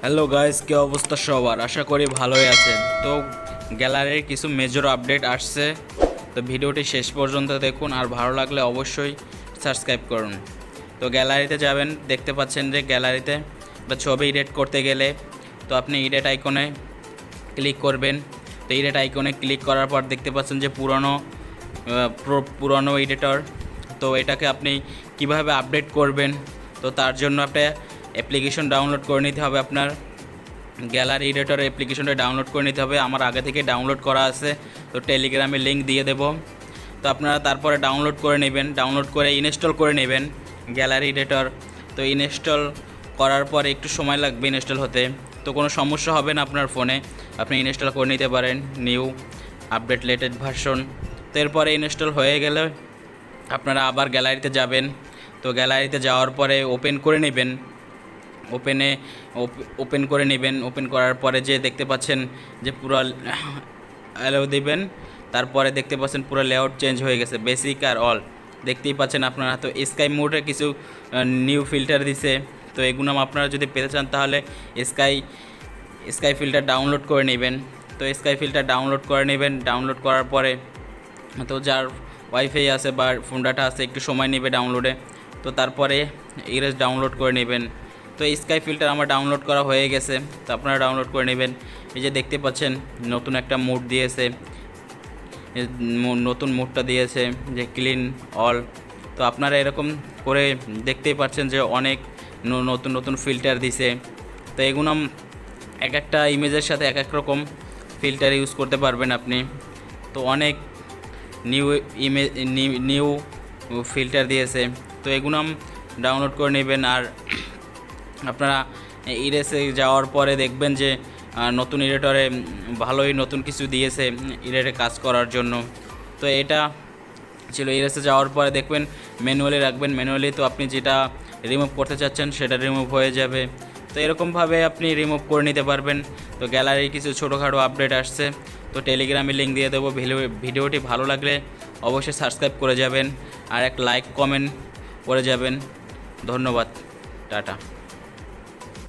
Hello guys, কি অবস্থা সবার? আশা করি ভালোই আছেন। তো গ্যালারির কিছু মেজর আপডেট আসছে, তো ভিডিওটি শেষ পর্যন্ত দেখুন, আর ভালো লাগলে অবশ্যই সাবস্ক্রাইব করুন। তো গ্যালারিতে যাবেন, দেখতে পাচ্ছেন যে গ্যালারিতে বা ছবি এডিট করতে গেলে তো আপনি এডিট আইকনে ক্লিক করবেন। তো এডিট আইকনে ক্লিক করার পর দেখতে পাচ্ছেন যে পুরনো এডিটর। তো এটাকে আপনি কিভাবে আপডেট করবেন, তো তার জন্য একটা অ্যাপ্লিকেশন ডাউনলোড করে নিতে হবে। আপনার গ্যালারি এডিটর অ্যাপ্লিকেশনটা ডাউনলোড করে নিতে হবে। আমার আগে থেকে ডাউনলোড করা আছে, তো টেলিগ্রামে লিঙ্ক দিয়ে দেব। তো আপনারা তারপরে ডাউনলোড করে নেবেন, ডাউনলোড করে ইনস্টল করে নেবেন গ্যালারি এডিটর। তো ইনস্টল করার পরে একটু সময় লাগবে ইনস্টল হতে, তো কোনো সমস্যা হবে না আপনার ফোনে, আপনি ইনস্টল করে নিতে পারেন নিউ আপডেট লেটেস্ট ভার্সন। তো এরপরে ইনস্টল হয়ে গেলে আপনারা আবার গ্যালারিতে যাবেন। তো গ্যালারিতে যাওয়ার পরে ওপেন করে নেবেন, ওপেন করে নেবেন। ওপেন করার পরে যে দেখতে পাচ্ছেন যে পুরো অ্যালো দিবেন, তারপরে দেখতে পাচ্ছেন পুরো লেআউট চেঞ্জ হয়ে গেছে, বেসিক আর অল দেখতেই পাচ্ছেন আপনারা। তো স্কাই মোডে কিছু নিউ ফিল্টার দিছে, তো এগুলো আপনারা যদি পেতে চান তাহলে স্কাই ফিল্টার ডাউনলোড করে নেবেন। তো স্কাই ফিল্টার ডাউনলোড করে নেবেন, ডাউনলোড করার পরে তো যার ওয়াইফাই আছে বা ফোন ডাটা আছে একটু সময় নেবে ডাউনলোডে, তো তারপরে ইরেজ ডাউনলোড করে নেবেন। তো স্কাই ফিল্টার আমার ডাউনলোড করা হয়ে গেছে, তো আপনারা ডাউনলোড করে নেবেন। এই যে দেখতে পাচ্ছেন নতুন একটা মোড দিয়েছে, নতুন মোডটা দিয়েছে যে ক্লিন অল। তো আপনারা এরকম করে দেখতেই পাচ্ছেন যে অনেক নতুন নতুন ফিল্টার দিছে। তো এগুলো এক একটা ইমেজের সাথে এক এক রকম ফিল্টার ইউজ করতে পারবেন আপনি। তো অনেক নিউ ফিল্টার দিয়েছে, তো এগুলো ডাউনলোড করে নেবেন। আর আপনারা ইরেসে যাওয়ার পরে দেখবেন যে নতুন এডিটরে ভালোই নতুন কিছু দিয়েছে এডিটে কাজ করার জন্য। তো এটা ছিল ইরেসে যাওয়ার পরে দেখবেন ম্যানুয়ালি রাখবেন, ম্যানুয়ালি তো আপনি যেটা রিমুভ করতে চাচ্ছেন সেটা রিমুভ হয়ে যাবে। তো এরকমভাবে আপনি রিমুভ করে নিতে পারবেন। তো গ্যালারির কিছু ছোটোখাটো আপডেট আসছে, তো টেলিগ্রামে লিঙ্ক দিয়ে দেবো। ভিডিওটি ভালো লাগলে অবশ্যই সাবস্ক্রাইব করে যাবেন, আর এক লাইক কমেন্ট করে যাবেন। ধন্যবাদ, টাটা।